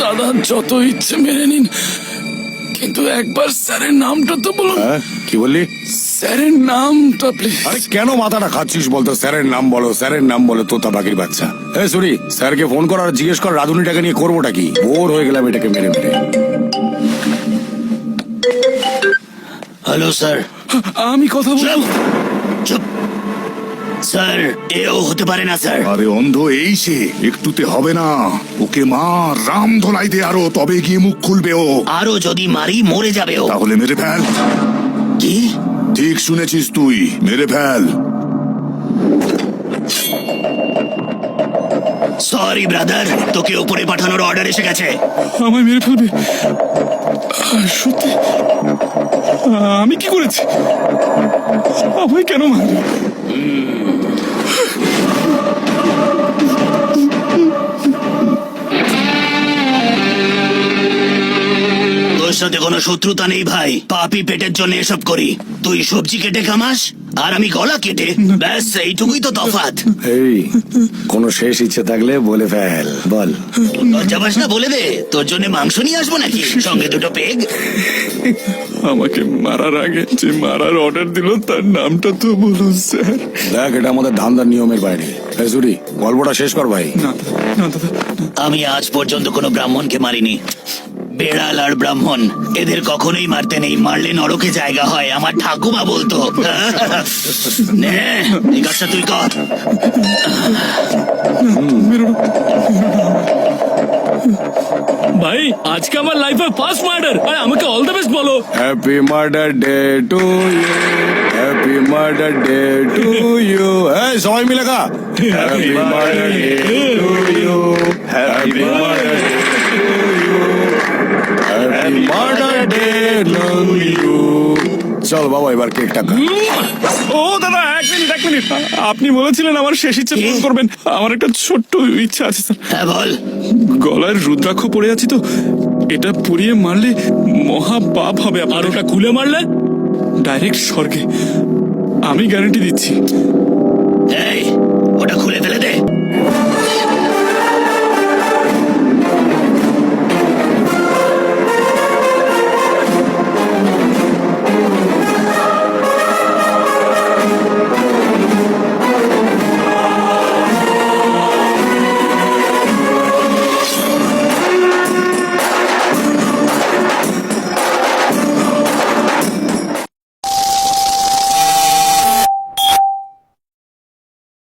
দাদা যত ইচ্ছে মেরে নিন, কিন্তু একবার স্যারের নামটা তো বলুন। কি বললি? স্যারের নামটা প্লিজ। আরে কেন মাথাটা খাচ্ছিস বলতো? স্যারের নাম বলো, স্যারের নাম বলো, তোতা পাখির বাচ্চা। সরি, স্যারকে ফোন কর আর জিজ্ঞেস কর রাধুনিটাকে নিয়ে করবোটা কি। বোর হয়ে গেলাম এটাকে মেরে মেরে। Hello sir. আমি কথা বলবো। চুপ স্যার, এও হতে পারে না স্যার। আরে অন্ধ এই সে, একটুতে হবে না। ওকে মার, রাম ধোলাই দে আরো, তবে গিয়ে মুখ খুলবে ও। আরো যদি মারি মরে যাবে ও। তাহলে মেরে ফেল। কি? ঠিক শুনেছিস তুই, মেরে ফেল। সরি ব্রাদার, তোকে উপরে পাঠানোর অর্ডার এসে গেছে। আমায় মেরে ফেলবে? সত্যি? আমি কি করেছি? আমায় কেন মারবে? তোর সাথে কোনো শত্রুতা নেই ভাই, পাপি পেটের জন্য এসব করি। তুই সবজি কেটে কামাস আর আমি গলা কেটে, ব্যাস এইটুকুই তো তফাৎ। এই, কোনো শেষ ইচ্ছে থাকলে বলে ফেল, বল। লজ্জা পাস না? বলে দে, তোর জন্য মাংস নিয়ে আসবো নাকি, সঙ্গে দুটো পেগ। আমাকে মারার আগে যে মারার অর্ডার দিল তার নামটা তো বলুন স্যার। দেখ, এটা আমাদের ধান্দার নিয়মের বাইরে। সরি, গল্পটা শেষ কর ভাই। না না দাদা, আমি আজ পর্যন্ত কোনো ব্রাহ্মণকে মারিনি। বেড়াল আর ব্রাহ্মণ এদের কখনোই মারতে নেই, মারলে নরকে জায়গা হয়, আমার ঠাকুমা বলতো। নে, এই কাজটা তুই কর। ভাই আজকে আমার লাইফে ফার্স্ট মার্ডার, আর আমাকে অল দ্য বেস্ট বলো। Happy murder day to you, happy murder day to you. সবাই মিলে গা। Happy murder day to you, happy murder day to you, happy murder day to you. চল বাবা, এবার কেকটা খা। ও দাদা, এক মিনিট। আপনি বলেছিলেন আমার শেষ ইচ্ছে পূরণ করবেন। আমার একটা ছোট্ট ইচ্ছা আছে স্যার। হ্যাঁ বল। গলায় রুদ্রাক্ষ পড়ে আছি তো, এটা পুড়িয়ে মারলে মহা পাপ হবে। আর ওটা খুলে মারলে ডাইরেক্ট স্বর্গে, আমি গ্যারান্টি দিচ্ছি। এই, ওটা খুলে ফেলে দে।